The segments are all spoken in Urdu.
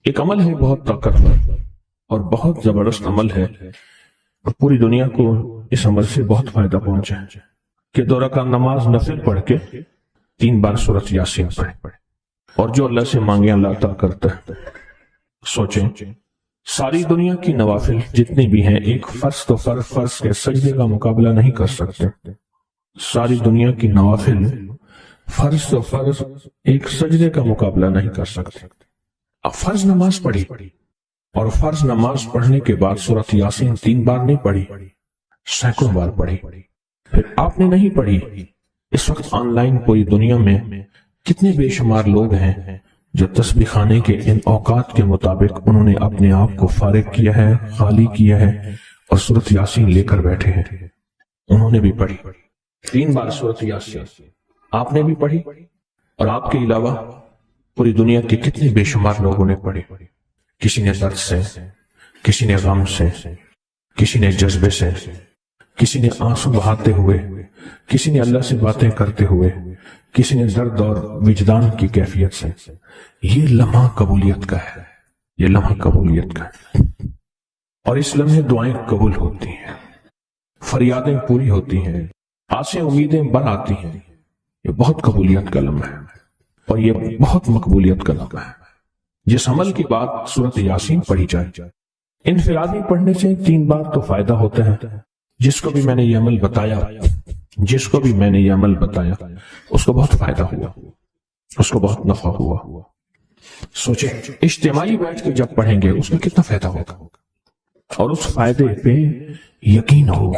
ایک عمل ہے بہت طاقتور اور بہت زبردست عمل ہے، اور پوری دنیا کو اس عمل سے بہت فائدہ پہنچا ہے کہ 2 رکعت نماز نفل پڑھ کے 3 بار سورۃ یاسین پڑھے، اور جو اللہ سے مانگے اللہ عطا کرتا ہے۔ سوچیں، ساری دنیا کی نوافل جتنی بھی ہیں ایک فرض تو فرض کے سجدے کا مقابلہ نہیں کر سکتے۔ ساری دنیا کی نوافل فرض تو فرض ایک سجدے کا مقابلہ نہیں کر سکتے۔ اب فرض نماز پڑھی، اور فرض نماز پڑھنے کے بعد سورۃ یاسین 3 بار نہیں پڑھی، سینکڑوں بار پڑھی۔ پھر آپ نے نہیں پڑھی، اس وقت آن لائن پوری دنیا میں کتنے بے شمار لوگ ہیں جو تسبیح خانے کے ان اوقات کے مطابق انہوں نے اپنے آپ کو فارغ کیا ہے، خالی کیا ہے، اور سورۃ یاسین لے کر بیٹھے ہیں۔ انہوں نے بھی پڑھی 3 بار سورۃ یاسین، آپ نے بھی پڑھی، اور آپ کے علاوہ پوری دنیا کے کتنے بے شمار لوگوں نے پڑھی۔ کسی نے درد سے، کسی نے غم سے، کسی نے جذبے سے، کسی نے آنسو بہاتے ہوئے، کسی نے اللہ سے باتیں کرتے ہوئے، کسی نے درد اور وجدان کی کیفیت سے۔ یہ لمحہ قبولیت کا ہے، یہ لمحہ قبولیت کا ہے، اور اس لمحے دعائیں قبول ہوتی ہیں، فریادیں پوری ہوتی ہیں، آسیں امیدیں بڑھ آتی ہیں۔ یہ بہت قبولیت کا لمحہ ہے، اور یہ بہت مقبولیت کا لمحہ ہے۔ جس عمل کی بات سورۃ یاسین پڑھی جائے، انفرادی پڑھنے سے 3 بار تو فائدہ ہوتا ہے۔ جس کو بھی میں نے یہ عمل بتایا، اس کو بہت فائدہ ہوا، اس کو بہت نفع ہوا۔ سوچیں، اجتماعی بیٹھ کے جب پڑھیں گے اس میں کتنا فائدہ ہوگا، اور اس فائدے پہ یقین ہو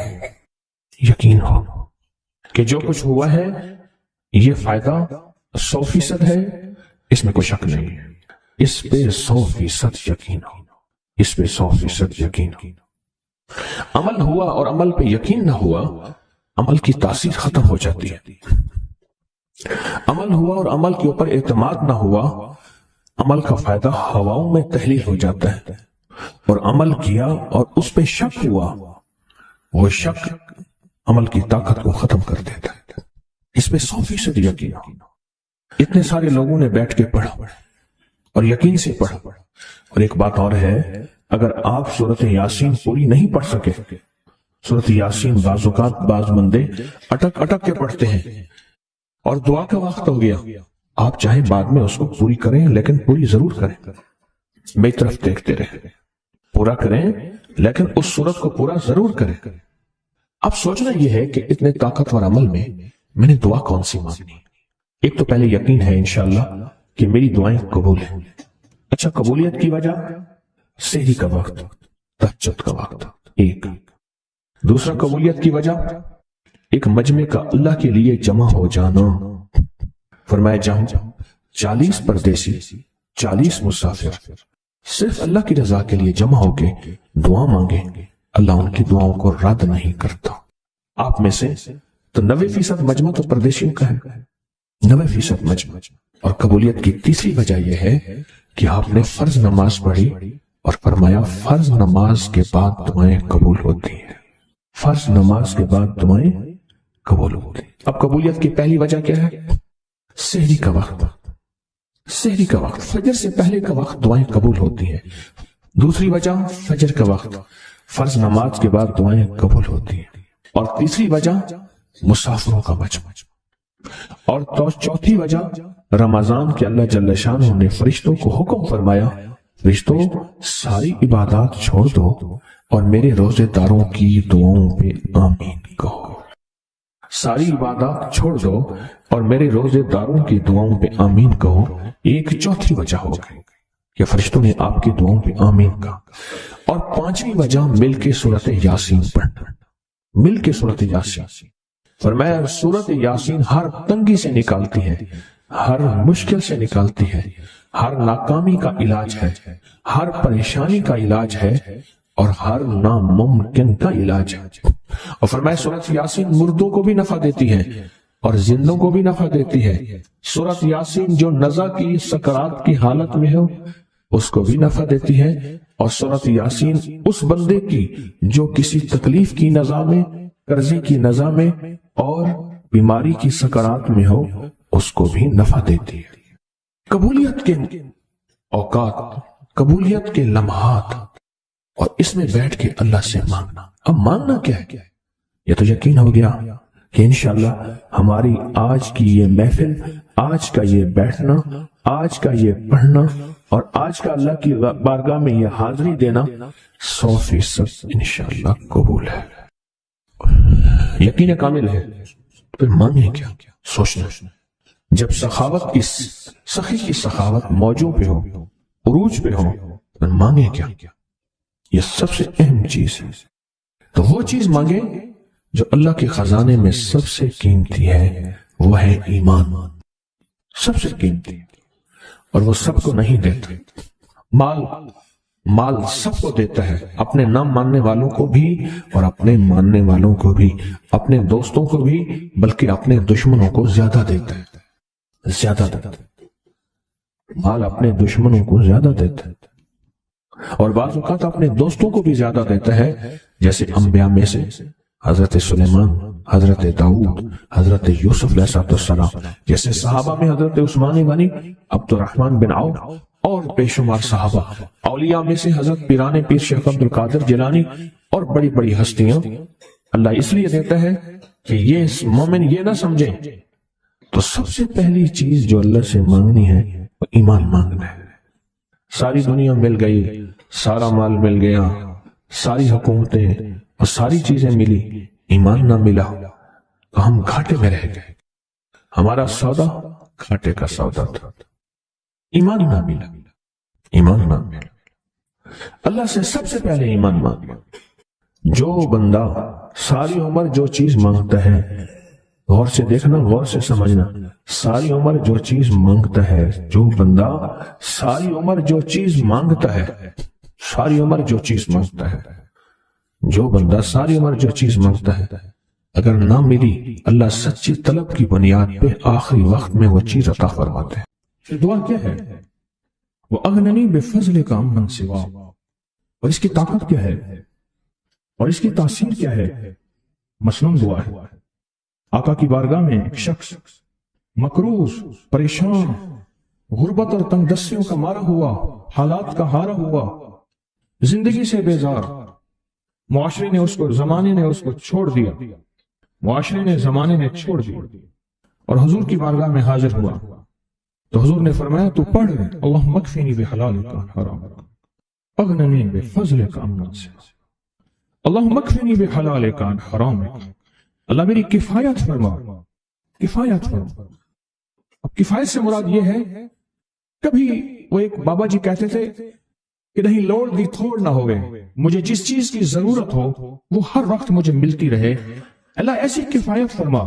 کہ جو کچھ ہوا ہے یہ فائدہ 100% ہے، اس میں کوئی شک نہیں ہے۔ اس پہ 100% یقین ہو، اس پہ 100% یقین ہو۔ عمل ہوا اور عمل پہ یقین نہ ہوا، عمل کی تاثیر ختم ہو جاتی ہے۔ عمل ہوا اور عمل کے اوپر اعتماد نہ ہوا، عمل کا فائدہ ہواؤں میں تحلیل ہو جاتا ہے، اور عمل کیا اور اس پہ شک ہوا، وہ شک عمل کی طاقت کو ختم کر دیتا ہے۔ اس پہ 100% یقین ہو۔ اتنے سارے لوگوں نے بیٹھ کے پڑھا اور یقین سے پڑھا۔ اور ایک بات اور ہے، اگر آپ سورۃ یاسین پوری نہیں پڑھ سکے، سورۃ یاسین بعض اوقات بعض بندے اٹک کے پڑھتے ہیں، اور دعا کا وقت ہو گیا، آپ چاہیں بعد میں اس کو پوری کریں، لیکن پوری ضرور کریں، میری طرف دیکھتے رہیں، پورا کریں، لیکن اس سورت کو پورا ضرور کریں۔ اب سوچنا یہ ہے کہ اتنے طاقتور عمل میں نے دعا کون سی مانگنی؟ ایک تو پہلے یقین ہے انشاءاللہ کہ میری دعائیں قبول ہیں۔ اچھا، قبولیت کی وجہ سحری کا وقت، تہجد کا وقت، ایک دوسرا قبولیت کی وجہ ایک مجمع کا اللہ کے لیے جمع ہو جانا۔ فرمایا جاؤں 40 پردیسی، 40 مسافر صرف اللہ کی رضا کے لیے جمع ہو کے دعا مانگیں، اللہ ان کی دعاؤں کو رد نہیں کرتا۔ آپ میں سے تو 90% مجمع تو پردیسیوں کا ہے، 90% مجمع۔ اور قبولیت کی تیسری وجہ یہ ہے کہ آپ نے فرض نماز پڑھی، اور فرمایا فرض نماز کے بعد دعائیں قبول ہوتی ہیں، فرض نماز کے بعد دعائیں قبول ہوتی ہیں۔ اب قبولیت کی پہلی وجہ کیا ہے؟ سحری کا وقت، سحری کا وقت، فجر سے پہلے کا وقت دعائیں قبول ہوتی ہیں۔ دوسری وجہ فجر کا وقت، فرض نماز کے بعد دعائیں قبول ہوتی ہیں۔ اور تیسری وجہ مسافروں کا مجمع، اور چوتھی وجہ رمضان کے اللہ جل شانہ نے فرشتوں کو حکم فرمایا، فرشتوں ساری عبادات چھوڑ دو اور میرے روزے داروں کی دعاؤں پہ آمین کہو۔ ساری عبادات چھوڑ دو اور میرے روزے داروں کی دعاؤں پہ آمین کہو۔ ایک چوتھی وجہ ہو گئی کہ فرشتوں نے آپ کی دعاؤں پہ آمین کہا۔ اور پانچویں وجہ مل کے سورۃ یاسین پڑھنا، مل کے سورۃ یاسین۔ فرمایا سورۃ یاسین ہر تنگی سے نکالتی ہے، ہر مشکل سے نکالتی ہے، ہر ناکامی کا علاج ہے، ہر پریشانی کا علاج ہے، اور ہر ناممکن کا علاج ہے۔ اور فرمایا سورۃ یاسین مردوں کو بھی نفع دیتی ہے اور زندوں کو بھی نفع دیتی ہے۔ سورۃ یاسین جو نزع کی سکرات کی حالت میں ہو اس کو بھی نفع دیتی ہے، اور سورۃ یاسین اس بندے کی جو کسی تکلیف کی نزع میں، قرضے کی نزع میں اور بیماری کی سکرات میں ہو اس کو بھی نفع دیتی ہے۔ قبولیت کے اوقات، قبولیت کے لمحات، اور اس میں بیٹھ کے اللہ سے مانگنا. اب مانگنا کیا ہے؟ یہ تو یقین ہو گیا کہ انشاءاللہ ہماری آج کی یہ محفل، آج کا یہ بیٹھنا، آج کا یہ پڑھنا اور آج کا اللہ کی بارگاہ میں یہ حاضری دینا 100% انشاءاللہ قبول ہے، یقین کامل ہے. پھر مانگیں کیا؟ سوچنا. جب سخاوت کی سخی کی سخاوت موجوں پہ ہو، عروج پہ ہو، پھر مانگیں کیا؟ یہ سب سے اہم چیز ہے. تو وہ چیز مانگیں جو اللہ کے خزانے میں سب سے قیمتی ہے، وہ ہے ایمان. سب سے قیمتی، اور وہ سب کو نہیں دیتا. مال سب کو دیتا ہے، اپنے نہ ماننے والوں کو بھی اور اپنے ماننے والوں کو بھی، اپنے دوستوں کو بھی، بلکہ اپنے دشمنوں کو زیادہ دیتا ہے. زیادہ دیتا ہے مال، اپنے دشمنوں کو زیادہ دیتا ہے، اور بعض اوقات اپنے دوستوں کو بھی زیادہ دیتا ہے. جیسے انبیاء میں سے حضرت سلیمان، حضرت داؤد، حضرت یوسف علیہ السلام، جیسے صحابہ میں حضرت عثمان غنی، عبد الرحمن بن عوف اور بے شمار صحابہ. اولیاء میں سے حضرت پیران پیر شیخ عبد القادر جیلانی اور بڑی بڑی ہستیاں. اللہ اس لیے دیتا ہے کہ یہ مومن یہ نہ سمجھے. تو سب سے پہلی چیز جو اللہ سے مانگنی ہے وہ ایمان مانگنا ہے. ساری دنیا مل گئی، سارا مال مل گیا، ساری حکومتیں اور ساری چیزیں ملی، ایمان نہ ملا تو ہم گھاٹے میں رہ گئے. ہمارا سودا گھاٹے کا سودا تھا. ایمان نہ ملا، ایمان نہ ملا. اللہ سے سب سے پہلے ایمان مانگنا. جو بندہ ساری عمر جو چیز مانگتا ہے، غور سے دیکھنا، غور سے سمجھنا، ساری عمر جو چیز مانگتا ہے، جو بندہ ساری عمر جو چیز مانگتا ہے، ساری عمر جو چیز مانگتا ہے، جو بندہ ساری عمر جو چیز مانگتا ہے، اگر نہ ملی، اللہ سچی طلب کی بنیاد پہ آخری وقت میں وہ چیز عطا فرماتے ہیں. دعا کیا ہے؟ وہ اغننی بفضل کا من سوا. اور اس کی طاقت کیا ہے اور اس کی تاثیر کیا ہے؟ مثلاً دعا ہے. آقا کی بارگاہ میں ایک شخص مقروض، پریشان، غربت اور تنگ دستیوں کا مارا ہوا، حالات کا ہارا ہوا، زندگی سے بیزار، معاشرے نے اس کو، زمانے نے اس کو چھوڑ دیا، معاشرے نے، زمانے نے چھوڑ دیا، اور حضور کی بارگاہ میں حاضر ہوا. تو حضور نے فرمایا تو پڑھ اللہم اکفنی بحلالک عن حرامک اغننی بفضلک عمن سواک. اللہم اکفنی بحلالک عن حرامک، اللہ میری کفایت فرما، کفایت فرما. اب کفایت سے مراد یہ ہے، کبھی وہ ایک بابا جی کہتے تھے کہ نہیں لوڑ دی تھوڑ نہ ہوئے، مجھے جس چیز کی ضرورت ہو وہ ہر وقت مجھے ملتی رہے. اللہ ایسی کفایت فرما،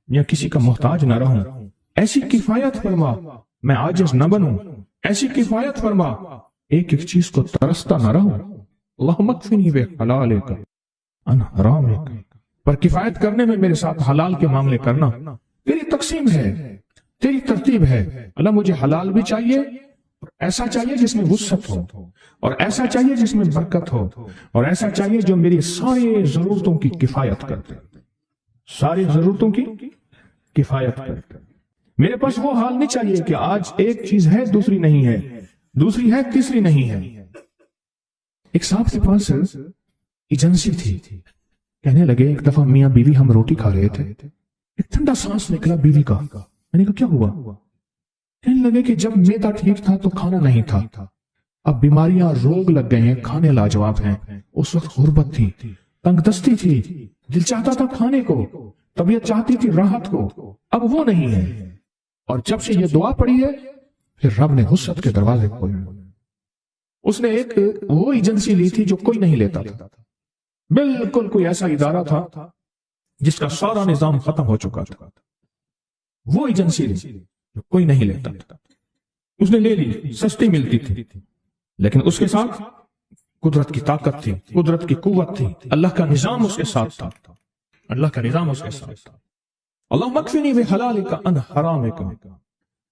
یا کسی کا محتاج نہ رہوں، ایسی کفایت فرما میں عاجز نہ بنوں، ایسی کفایت فرما ایک ایک چیز کو ترستا نہ رہوں. اللہم اکفنی بحلالک عن حرامک. پر کفایت کرنے میں میرے ساتھ حلال کے معاملے کرنا تیری تقسیم ہے، تیری ترتیب ہے. اللہ مجھے حلال بھی چاہیے، ایسا چاہیے جس میں وسعت ہو، اور ایسا چاہیے جس میں برکت ہو، اور ایسا چاہیے جو میری ساری ضرورتوں کی کفایت کرتے، ساری ضرورتوں کی کفایت کرتے. میرے پاس وہ حال نہیں چاہیے کہ آج ایک چیز ہے دوسری نہیں ہے، دوسری ہے تیسری نہیں ہے. ایک صاحب کے پاس ایجنسی تھی، کہنے لگے ایک دفعہ میاں بیوی ہم روٹی کھا رہے تھے، ایک ٹھنڈا سانس نکلا بیوی کا. میں نے کہا کیا ہوا؟ کہنے لگے کہ جب میدا ٹھیک تھا تو کھانا نہیں تھا، اب بیماریاں، روگ لگ گئے ہیں، کھانے لاجواب ہیں. اس وقت غربت تھی، تنگ دستی تھی، دل چاہتا تھا کھانے کو، طبیعت چاہتی تھی راحت کو، اب وہ نہیں ہے. اور جب سے یہ دعا پڑی ہے پھر رب نے وسعت کے دروازے کھولے. اس نے ایک وہ ایجنسی لی تھی جو کوئی نہیں لیتا تھا، بالکل کوئی ایسا ادارہ تھا جس کا سارا نظام ختم ہو چکا تھا. وہ ایجنسی لی جو کوئی نہیں لیتا تھا، اس نے لے لی، سستی ملتی تھی، لیکن اس کے ساتھ قدرت کی طاقت تھی، قدرت کی قوت تھی، اللہ کا نظام اس کے ساتھ تھا، اللہ کا نظام اس کے ساتھ تھا. اللہم اکفنی بحلالک عن حرامک.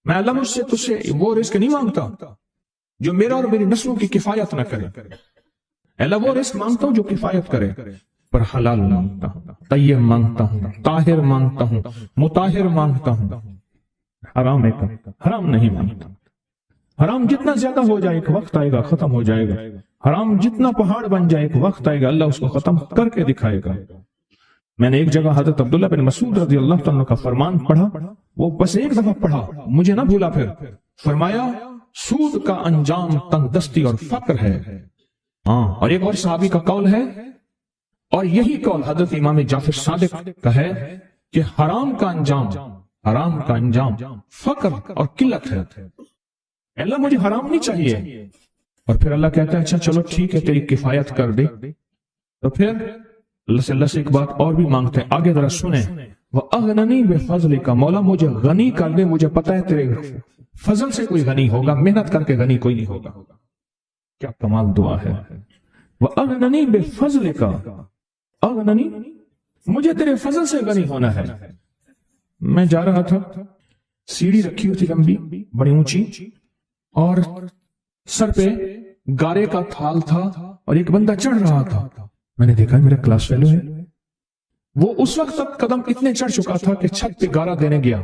میں اللہ مجھ سے تجھ سے وہ رزق نہیں مانگتا جو میرا اور میری نسلوں کی کفایت نہ کرے. اللہ وہ رزق مانگتا ہوں جو کفایت کرے، پر حلال مانگتا ہوں، طیب مانگتا ہوں، طاہر مانگتا ہوں، مطہر مانگتا ہوں، حرام نہیں مانگتا. حرام جتنا زیادہ ہو جائے ایک وقت آئے گا ختم ہو جائے گا. حرام جتنا پہاڑ بن جائے ایک وقت آئے گا اللہ اس کو ختم کر کے دکھائے گا. میں نے ایک جگہ حضرت عبداللہ بن مسعود رضی اللہ تعالیٰ کا فرمان پڑھا, وہ بس ایک دفعہ پڑھا, مجھے نہ بھولا. پھر فرمایا سود کا انجام تنگ دستی اور فقر ہے. اور ایک اور صحابی کا قول ہے, اور یہی قول حضرت امام جعفر صادق کا ہے کہ حرام کا انجام فقر اور قلت ہے. اللہ مجھے حرام نہیں چاہیے. اور پھر اللہ کہتا ہے اچھا چلو ٹھیک ہے تیری کفایت کر دے. تو پھر اللہ سے ایک بات اور بھی مانگتے ہیں, آگے ذرا سنیں. وَأَغْنَنِي بِفَضْلِكَ, مولا مجھے غنی کر دے, مجھے پتا ہے تیرے فضل سے کوئی غنی ہوگا, محنت کر کے غنی کوئی نہیں ہوگا. کیا کمال دعا ہے. وَأَغْنَنِي بِفَضْلِكَ, اغننی, مجھے تیرے فضل سے غنی ہونا ہے. میں جا رہا تھا, سیڑھی رکھی ہوئی تھی لمبی بڑی اونچی, اور سر پہ گارے کا تھال تھا اور ایک بندہ چڑھ رہا تھا. میں نے دیکھا میرا کلاس فیلو ہے. وہ اس وقت تک قدم اتنے چڑھ چکا تھا کہ چھت پہ گارا دینے گیا.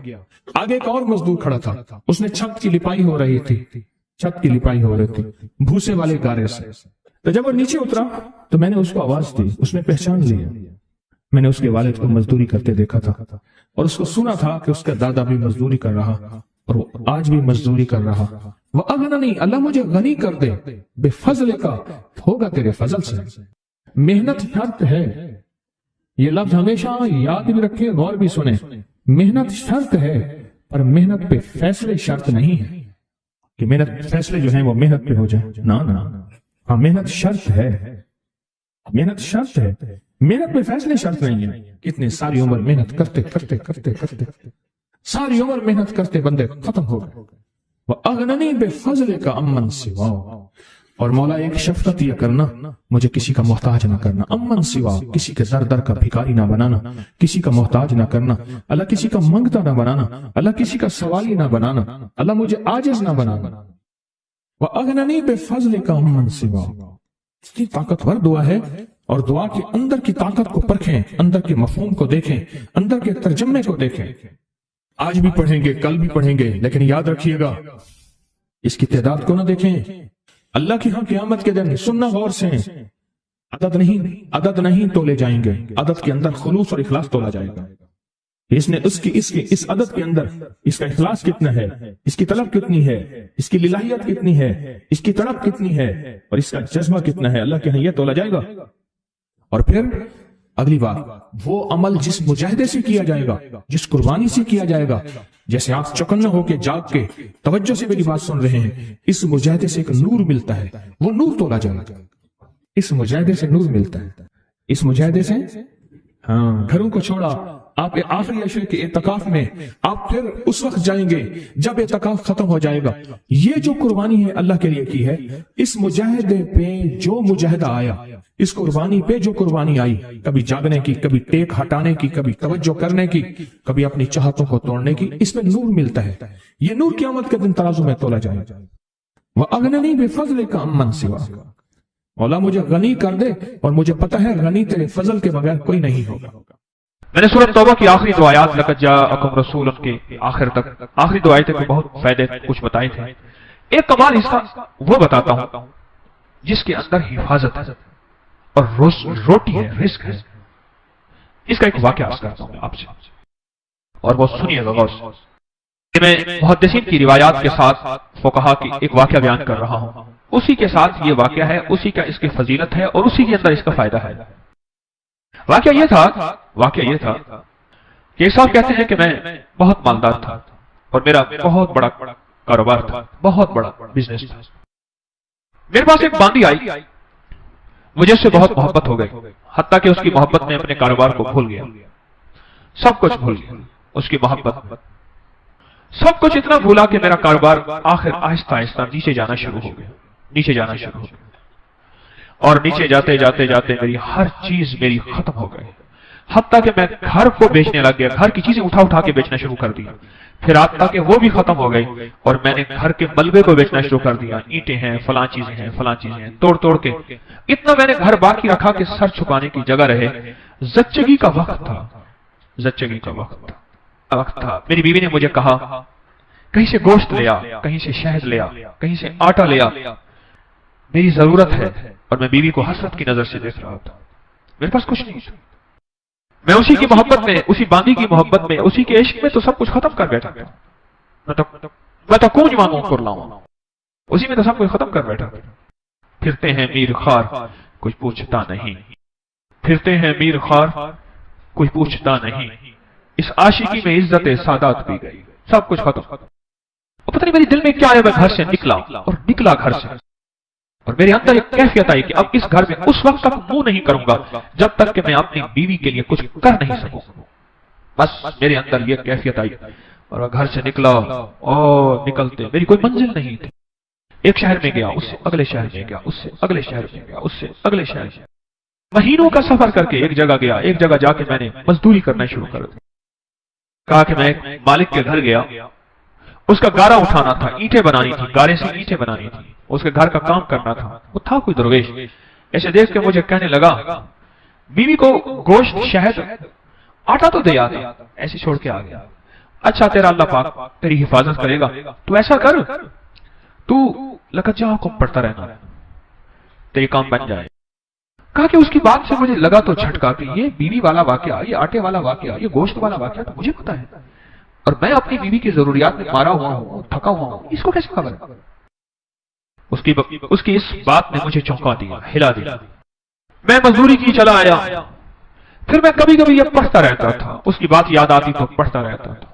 آگے ایک اور مزدور کھڑا تھا, اس نے چھت کی لپائی ہو رہی تھی بھوسے والے گارے سے. تو جب وہ نیچے اترا تو میں نے اس کو آواز دی, اس نے پہچان لیا. میں نے اس کے والد کو مزدوری کرتے دیکھا تھا اور اس کو سنا تھا کہ اس کا دادا بھی مزدوری کر رہا اور وہ آج بھی مزدوری کر رہا. وَأَغْنَنِي, اللہ مجھے غنی کر دے, بِفَضْلِكَ, ہوگا تیرے فضل سے. محنت شرط ہے, یہ لفظ ہمیشہ یاد بھی رکھیں, غور بھی سنیں. محنت شرط ہے پر محنت پہ فیصلے شرط نہیں ہے کہ محنت فیصلے جو ہیں وہ محنت پہ ہو جائیں. نہ, ہاں محنت شرط ہے, محنت پہ فیصلے شرط نہیں ہے. کتنے ساری عمر محنت کرتے ساری عمر محنت کرتے بندے ختم ہو گئے. وَأَغْنَنِي بِفَضْلِكَ عَمَّنْ سِوَاهُ, اور مولا ایک شفقت یہ کرنا, مجھے کسی کا محتاج نہ کرنا. عَمَّنْ سِوَاهُ, کسی کے در کا بھکاری نہ بنانا, کسی کا محتاج نہ کرنا. اللہ کسی کا منگتا نہ بنانا, اللہ کسی کا سوالی نہ بنانا, اللہ مجھے عاجز نہ بنانا. وَأَغْنَنِي بِفَضْلِكَ عَمَّنْ سِوَاهُ, اتنی طاقتور دعا ہے. اور دعا کے اندر کی طاقت کو پرکھیں, اندر کے مفہوم کو دیکھیں, اندر کے ترجمے کو دیکھیں. آج بھی پڑھیں گے, کل بھی پڑھیں گے, لیکن یاد رکھیے گا اس کی تعداد کو نہ دیکھیں. اللہ کی ہاں قیامت کے دن سننا غور سے, عدد نہیں تولے جائیں گے, عدد کے اندر خلوص اور اخلاص تولا جائے گا. اس عدد کے اندر اس کا اخلاص کتنا ہے, اس کی طلب کتنی ہے, اس کی للہیت کتنی ہے, اس کی طلب کتنی ہے, اور اس کا جذبہ کتنا ہے, اللہ کے ہاں یہ تولا جائے گا. اور پھر اگلی بات, وہ عمل جس مجاہدے سے کیا جائے گا, جس قربانی سے کیا جائے گا, جیسے آپ چوکنا ہو کے جاگ کے توجہ سے میری بات سن رہے ہیں, اس مجاہدے سے ایک نور ملتا ہے, وہ نور تولا جائے گا. اس مجاہدے سے نور ملتا ہے, اس مجاہدے سے. ہاں, گھروں کو چھوڑا, آپ آخری عشرے کے اعتکاف میں آپ پھر اس وقت جائیں گے جب اعتکاف ختم ہو جائے گا. یہ جو قربانی ہے اللہ کے لیے کی ہے, اس مجاہدے پہ جو مجاہدہ آیا, اس قربانی پہ جو قربانی آئی, کبھی جاگنے کی, کبھی ٹیک ہٹانے کی, کبھی توجہ کرنے کی, کبھی اپنی چاہتوں کو توڑنے کی, اس میں نور ملتا ہے. یہ نور قیامت کے دن ترازو میں تولا جائے. وَأَغْنَنِي بِفَضْلِكَ عَمَّنْ سِوَاهُ, مولا مجھے غنی کر دے, اور مجھے پتا ہے غنی تیرے فضل کے بغیر کوئی نہیں ہوگا. میں نے سورۃ توبہ کی آخری دو آیات لقد جاءکم رسول کے آخر تک, آخری دو آیتیں کو بہت فائدے کچھ بتائے تھے. ایک کمال حصہ وہ بتاتا ہوں جس کے اندر حفاظت ہے اور روٹی ہے, رزق ہے. اس کا ایک واقعہ عرض کرتا ہوں آپ سے, اور وہ سنیے گا غور سے. میں محدثین کی روایات کے ساتھ فقہا کی ایک واقعہ بیان کر رہا ہوں, اسی کے ساتھ یہ واقعہ ہے, اسی کا اس کی فضیلت ہے, اور اسی کے اندر اس کا فائدہ ہے. واقعہ یہ تھا کہ ایک صاحب کہتے ہیں کہ میں بہت مالدار تھا اور میرا بہت بڑا کاروبار تھا, بہت بڑا بزنس تھا. میرے پاس ایک باندی آئی, مجھے اس سے بہت محبت ہو گئی, حتیٰ کہ اس کی محبت میں اپنے کاروبار کو بھول گیا, سب کچھ بھول گیا. اس کی محبت سب کچھ اتنا بھولا کہ میرا کاروبار آخر آہستہ آہستہ نیچے جانا شروع ہو گیا. اور نیچے جاتے جاتے میری ہر چیز میری ختم ہو گئی, حتیٰ کہ میں گھر کو بیچنے لگ گیا, گھر کی چیزیں اٹھا کے بیچنا شروع کر دیا. پھر حتیٰ کہ وہ بھی ختم ہو گئی, اور میں نے گھر کے ملبے کو بیچنا شروع کر دیا. اینٹیں ہیں, فلاں چیزیں ہیں, توڑ کے اتنا میں نے گھر باقی رکھا کہ سر چھپانے کی جگہ رہے. زچگی کا وقت تھا. میری بیوی نے مجھے کہا کہیں سے گوشت لیا، کہیں سے شہد لیا، کہیں سے آٹا لیا. میری ضرورت ہے اور میں بیوی کو حسرت کی نظر سے دیکھ رہا تھا. میرے پاس کچھ نہیں تھا. میں اسی کی محبت میں، اسی باندی کی محبت میں، اسی کے عشق میں تو سب کچھ ختم کر بیٹھا تھا. میں تو کونج مانگوں کر لاؤں، اسی میں تو سب کچھ ختم کر بیٹھا تھا. پھرتے ہیں میر خار کچھ پوچھتا نہیں، پھرتے ہیں میر خار کوئی پوچھتا نہیں. اس عاشقی میں عزت سادات بھی گئی، سب کچھ ختم. اور پتہ نہیں میری دل میں کیا ہے، میں گھر سے نکلا اور نکلا گھر سے، اور میرے اندر ایک کیفیت آئی کہ اب اس گھر میں اس وقت تک منہ نہیں کروں گا جب تک کہ میں اپنی بیوی کے لیے کچھ کر نہیں سکوں. بس میرے اندر یہ کیفیت آئی اور میں گھر سے نکلا. اور نکلتے میری کوئی منزل نہیں تھی. ایک شہر میں گیا، اس سے اگلے شہر میں گیا، اس سے اگلے شہر میں گیا، اس سے اگلے شہر میں. مہینوں کا سفر کر کے ایک جگہ گیا. ایک جگہ جا کے میں نے مزدوری کرنا شروع کر دی. کہا کہ میں ایک مالک کے گھر گیا، اس کا گارا اٹھانا تھا، اینٹیں بنانی تھی، گارے سے اینٹیں بنانی تھی، اس کے گھر کا کام کرنا تھا. وہ تھا کوئی درویش، ایسے دیکھ کے مجھے کہنے لگا بیوی کو گوشت، شہد، آٹا تو دے آتا، ایسے چھوڑ کے آ گیا. اچھا تیرا اللہ پاک تیری حفاظت کرے گا، تو ایسا کر، تو لقد جاءکم پڑھتا رہنا، تیری کام بن جائے. کہا کہ اس کی بات سے مجھے لگا تو جھٹکا کہ یہ بیوی والا واقعہ، یہ آٹے والا واقعہ، یہ گوشت والا واقعہ تو مجھے پتا ہے، اور میں اپنی بیوی کی ضروریات میں مارا ہوا ہوں، تھکا ہوا ہوں، اس کو کیسے خبر ہے؟ اس کی اس بات نے مجھے چونکا دیا، ہلا دیا. میں مزدوری کی چلا آیا. پھر میں کبھی کبھی یہ پڑھتا رہتا تھا، اس کی بات یاد آتی تو پڑھتا رہتا تھا.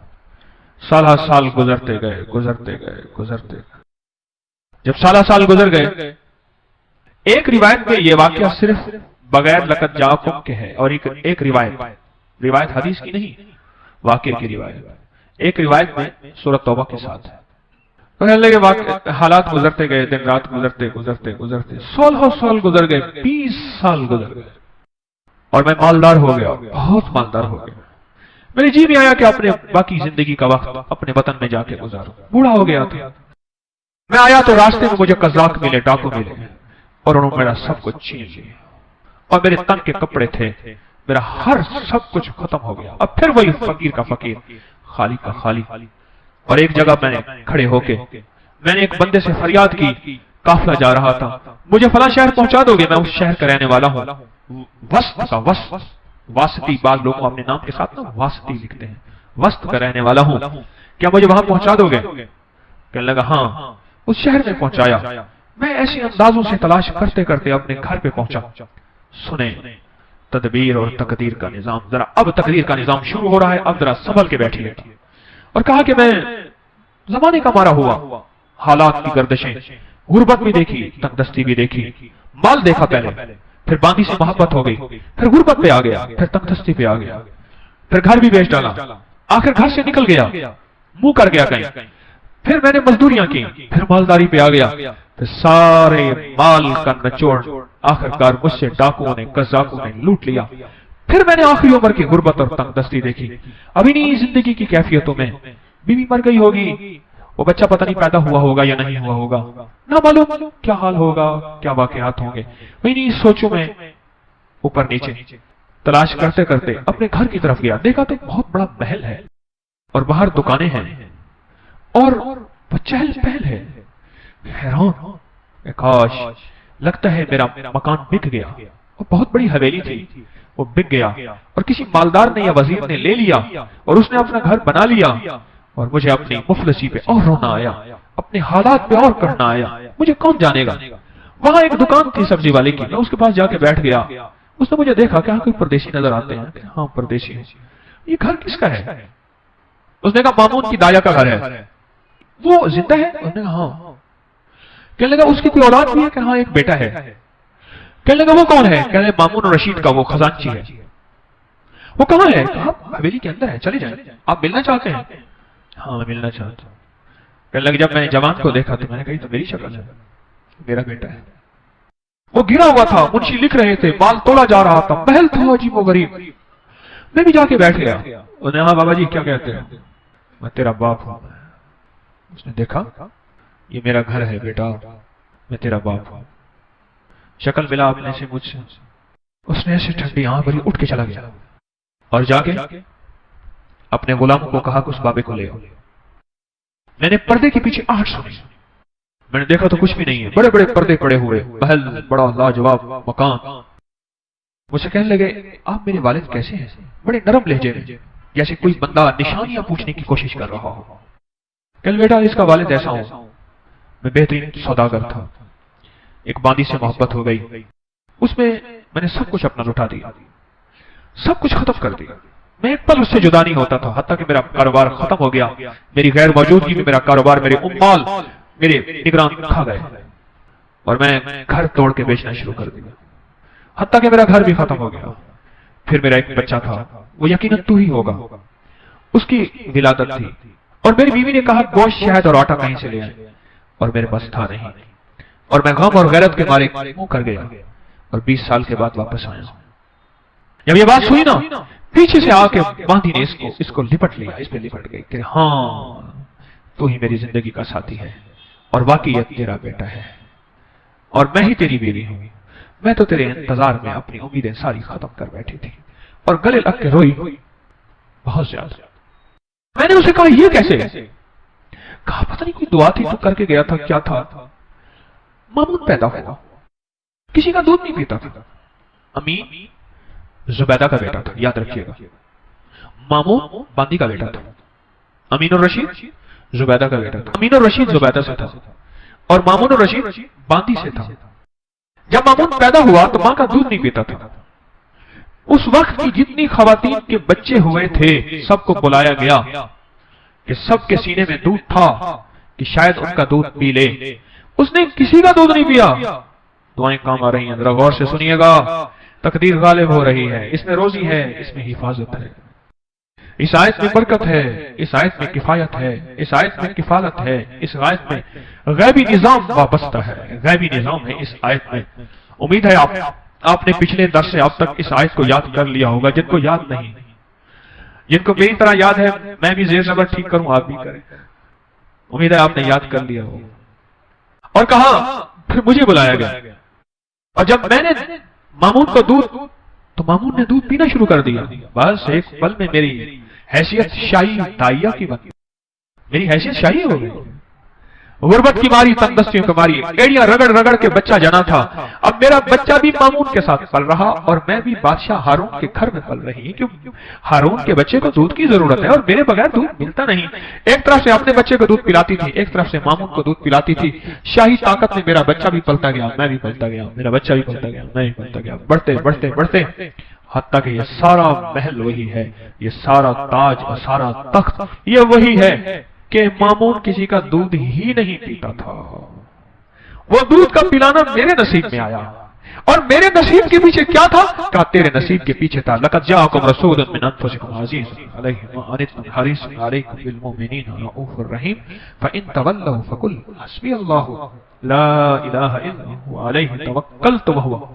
سالہ سال گزرتے گئے، گزرتے گئے، گزرتے گئے. جب سالہ سال گزر گئے، ایک روایت میں یہ واقعہ صرف بغیر لقد جاءکم کے ہے، اور ایک روایت حدیث کی نہیں، واقعے کی روایت. ایک روایت میں سورۃ توبہ کے ساتھ ہے. حالات گزرتے گئے، دن رات گزرتے گزرتے گزرتے 16 سال گزر گئے، 20 سال گزر گئے، اور میں مالدار ہو گیا، بہت مالدار ہو گیا. میرے جی میں آیا کہ اپنے باقی زندگی کا وقت اپنے وطن میں جا کے گزاروں. بوڑھا ہو گیا تھا. میں آیا تو راستے میں مجھے قزاق ملے، ڈاکو ملے، اور انہوں نے میرا سب کچھ چھین لیا، اور میرے تن کے کپڑے تھے، میرا ہر سب کچھ ختم ہو گیا. اب پھر وہی فقیر کا فقیر، خالی کا خالی. اور ایک جگہ میں نے کھڑے ہو کے میں نے ایک بندے سے فریاد کی، قافلہ جا رہا تھا، مجھے فلاں شہر پہنچا دو گے، میں اس شہر کا رہنے والا ہوں. وسط کا واسطی، بعض لوگ اپنے نام کے ساتھ نا واسطی لکھتے ہیں، وسط کا رہنے والا ہوں، کیا مجھے وہاں پہنچا دو گے؟ کہنے لگا ہاں. اس شہر میں پہنچایا. میں ایسے اندازوں سے تلاش کرتے کرتے اپنے گھر پہ پہنچا. سنیں تدبیر اور تقدیر کا نظام، ذرا اب تقدیر کا نظام شروع ہو رہا ہے، اب ذرا سنبھل کے بیٹھیے. اور کہا کہ میں زمانے کا مارا ہوا، حالات کی گردشیں، غربت بھی دیکھی، تنگدستی بھی دیکھی. مال دیکھا پہلے، پھر باندی سے محبت ہو گئی، پھر غربت پہ آ گیا، پھر تنگدستی پہ آ گیا، پھر گھر بھی بیچ ڈالا، آخر گھر سے نکل گیا، منہ کر گیا کہیں. پھر میں نے مزدوریاں کی، پھر مالداری پہ آ گیا، پھر سارے مال کا نچوڑ آخرکار مجھ سے ڈاکوؤں نے، قزاقوں نے لوٹ لیا. پھر میں نے آخری عمر کی غربت اور تنگدستی دیکھی. ابھی نہیں زندگی کی کیفیتوں میں بیوی مر گئی ہوگی، وہ بچہ پتہ نہیں پیدا ہوا ہوگا یا نہیں ہوا ہوگا، نہ معلوم کیا حال ہوگا، کیا واقعات ہوں گے. وہی نہیں سوچوں میں اوپر نیچے تلاش کرتے کرتے اپنے گھر کی طرف گیا. دیکھا تو بہت بڑا محل ہے، اور باہر دکانیں ہیں، اور چہل پہل ہے. حیران، کاش لگتا ہے میرا مکان بک گیا. وہ بہت بڑی حویلی تھی، وہ بک گیا، اور کسی مالدار نے یا وزیر نے لے لیا، اور اس نے اپنا گھر بنا لیا. اور مجھے اپنی مفلسی پہ اور رونا آیا، اپنے حالات پہ اور کرنا آیا. مجھے کون جانے گا. وہاں ایک دکان تھی سبزی والی کی، میں اس کے پاس جا کے بیٹھ گیا. اس نے مجھے دیکھا کہ کوئی پردیسی نظر آتے ہیں. ہاں پردیسی. یہ گھر کس کا ہے؟ اس نے کہا مامون کی دایا کا گھر ہے. وہ زندہ ہے؟ اس نے کہا ہاں. کہنے لگا اس کی کوئی اولاد بھی ہے؟ کہ ہاں ایک بیٹا ہے. کہنے لگا وہ کون ہے؟ کہنے لگا مامون رشید کا وہ خزانچی ہے. وہ کہاں ہے؟ حویلی کے اندر ہے، چلے جائیں. آپ ملنا چاہتے ہیں؟ ہاں میں ملنا چاہتا ہوں. کہنے لگا جب میں نے جوان کو دیکھا تو میں نے کہا تو میری شکل ہے، میرا بیٹا ہے. وہ گرا ہوا تھا، منشی لکھ رہے تھے، مال تولا جا رہا تھا، محل تھا عجیب و غریب. میں بھی جا کے بیٹھ گیا. انہوں نے کہا بابا جی کیا کہتے ہیں؟ میں تیرا باپ ہوں. اس نے دیکھا یہ میرا گھر ہے بیٹا، میں تیرا باپ ہوں. شکل ملا اپنے سے مجھ سے. اس نے ایسے ٹھنڈی آنکھ بھری اٹھ کے چلا گیا، اور جا کے اپنے غلام کو کہا کہ اس بابے کو لے آؤ. میں نے پردے کے پیچھے آہٹ سنی، میں نے دیکھا تو کچھ بھی نہیں ہے، بڑے بڑے پردے پڑے ہوئے، محل بڑا لاجواب مکان۔ مجھ سے کہنے لگے آپ میرے والد کیسے ہیں؟ بڑے نرم لہجے میں، جیسے کوئی بندہ نشانیاں پوچھنے کی کوشش کر رہا ہو۔ کہ بیٹا اس کا والد ایسا ہو، میں بہترین سوداگر تھا، ایک باندی سے محبت ہو گئی، اس میں میں نے سب کچھ اپنا لٹا دیا، سب کچھ ختم کر دیا، میں ایک پل اس سے جدا نہیں ہوتا تھا، حتیٰ کہ میرا کاروبار ختم ہو گیا، میری غیر موجودگی میں میرا کاروبار، میرے امال میرے نگران کھا گئے، اور میں گھر توڑ کے بیچنا شروع کر دیا، حتیٰ کہ میرا گھر بھی ختم ہو گیا۔ پھر میرا ایک بچہ تھا، وہ یقیناً تو ہی ہوگا، اس کی ولادت تھی، اور میری بیوی نے کہا گوشت شہد اور آٹا کہیں سے لے آئے، اور میرے پاس تھا نہیں، اور میں غم اور غیرت کے مارے منہ کر گیا، اور 20 سال کے بعد واپس آیا۔ جب یہ بات سنی نا، پیچھے سے آ کے باندھی نے اس کو لپٹ لیا، اس پہ لپٹ گئی کہ ہاں تو ہی میری زندگی کا ساتھی ہے، اور واقعی یہ تیرا بیٹا ہے، اور میں ہی تیری بیوی ہوں، میں تو تیرے انتظار میں اپنی امیدیں ساری ختم کر بیٹھی تھی، اور گلے لگ کے روئی بہت زیادہ۔ میں نے اسے کہا یہ کیسے؟ کہا پتہ نہیں کوئی دعا تھی تو کر کے گیا تھا، کیا تھا، مامون پیدا ہوا، کسی کا دودھ نہیں پیتا تھا، امین زبیدہ کا بیٹا تھا، یاد رکھیے گا، مامون باندی کا بیٹا تھا، امین الرشید زبیدہ کا بیٹا تھا، امین الرشید زبیدہ سے تھا، اور مامون الرشید باندی سے تھا۔ جب مامون پیدا ہوا تو ماں کا دودھ نہیں پیتا تھا، اس وقت کی جتنی خواتین کے بچے ہوئے تھے سب کو بلایا گیا کہ سب کے سینے میں دودھ تھا کہ شاید ان کا دودھ پی لے، اس نے کسی کا دودھ نہیں پیا۔ دعائیں کام آ رہی ہیں، ذرا غور سے سنیے گا، تقدیر غالب ہو رہی ہے، اس میں روزی ہے، اس میں حفاظت ہے، اس آیت میں برکت ہے، اس آیت میں کفایت ہے، اس آیت میں کفالت ہے، اس آیت میں غیبی نظام وابستہ ہے، غیبی نظام ہے اس آیت میں۔ امید ہے آپ نے پچھلے درس سے اب تک اس آیت کو یاد کر لیا ہوگا، جن کو یاد نہیں، جن کو میری طرح یاد ہے میں بھی زیر زبر ٹھیک کروں، آپ بھی کریں، امید ہے آپ نے یاد کر لیا ہوگا۔ اور کہا پھر مجھے بلایا گیا، اور جب میں نے مامون کو دودھ، تو مامون نے دودھ پینا شروع کر دیا، بس ایک پل میں میری حیثیت شاہی دائیا کی بن گئی، میری حیثیت شاہی ہو گئی، غربت کی ماری، تندرستیوں کی ماری، ایڑیاں رگڑ رگڑ کے بچہ جنا تھا۔ اب میرا بچہ بھی مامون کے ساتھ پل رہا، اور میں بھی بادشاہ ہارون کے گھر میں پل رہی، کیونکہ ہارون کے بچے کو دودھ کی ضرورت ہے، اور میرے بغیر دودھ ملتا نہیں۔ ایک طرف سے اپنے بچے کو دودھ پلاتی تھی، ایک طرف سے مامون کو دودھ پلاتی تھی، شاہی طاقت میں میرا بچہ بھی پلتا گیا، میں بھی پلتا گیا، میرا بچہ بھی پلتا گیا، میں بھی پلتا گیا، بڑھتے بڑھتے بڑھتے حتیٰ کہ یہ سارا محل وہی ہے، یہ سارا تاج اور سارا تخت یہ وہی ہے کہ مامون کسی کا دودھ ہی نہیں پیتا تھا، وہ دودھ کا پلانا میرے نصیب میں آیا، اور میرے نصیب کے پیچھے کیا تھا؟ کہا تیرے نصیب کے پیچھے تھا لقد جاءکم رسول من انفسکم عزیز علیہ ما عنتم حریص علیکم بالمؤمنین رؤوف الرحیم فإن تولوا فقل حسبی اللہ لا الہ الا هو علیہ توکلت وہو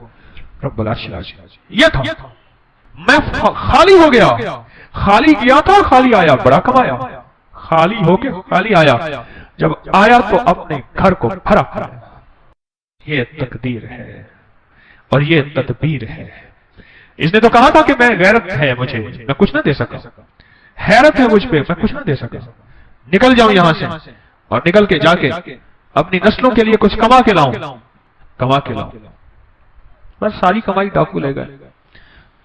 رب العرش العظیم۔ یہ تھا، میں خالی ہو گیا، خالی گیا تھا خالی آیا، بڑا کمایا، خالی ہو کے خالی آیا، جب آیا تو اپنے گھر کو بھرا بھرا۔ یہ تقدیر ہے اور یہ تدبیر ہے۔ اس نے تو کہا تھا کہ میں غیرت ہے مجھے، میں کچھ نہ دے سکا، حیرت ہے مجھ پہ، میں کچھ نہ دے سکا، نکل جاؤں یہاں سے، اور نکل کے جا کے اپنی نسلوں کے لیے کچھ کما کے لاؤں، کما کے لاؤں۔ بس ساری کمائی ڈاکو لے گئے،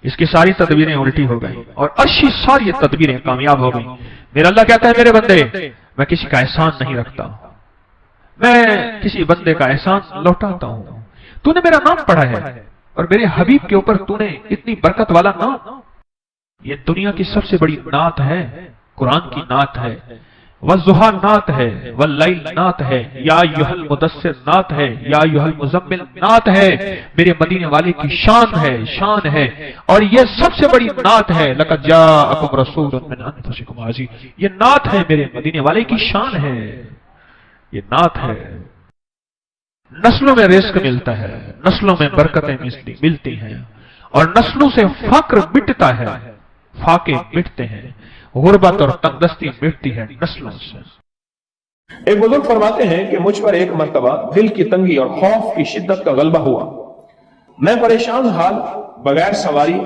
اس کی ساری تدبیریں الٹی ہو گئی، اور ارشی ساری تدبیریں کامیاب ہو گئی۔ میرا اللہ کہتا ہے میرے بندے، میں کسی کا احسان نہیں رکھتا، میں کسی بندے کا احسان لوٹاتا ہوں۔ تو نے میرا نام پڑھا ہے، اور میرے حبیب کے اوپر تو نے اتنی برکت والا نام، یہ دنیا کی سب سے بڑی نعت ہے، قرآن کی نعت ہے، والضحیٰ نعت ہے، واللیل نعت ہے، یا ایھا المدثر نعت ہے، یا ایھا المزمل نعت ہے، میرے مدینے والے کی شان ہے، شان ہے، اور یہ سب سے بڑی نعت ہے، لقد جاءکم رسول من انفسکم عزیز، یہ نعت ہے، میرے مدینے والے کی شان ہے، یہ نعت ہے۔ نسلوں میں رزق ملتا ہے، نسلوں میں برکتیں ملتی ہیں، اور نسلوں سے فقر مٹتا ہے، فاقے مٹتے ہیں، غربت اور تندرستی مٹتی ہے نسلوں سے۔ ایک بزرگ فرماتے ہیں کہ مجھ پر ایک مرتبہ دل کی تنگی اور خوف کی شدت کا غلبہ ہوا، میں پریشان حال بغیر سواری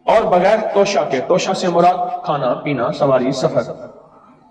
اور بغیر توشہ کے، توشہ سے مراد کھانا پینا، سواری، سفر،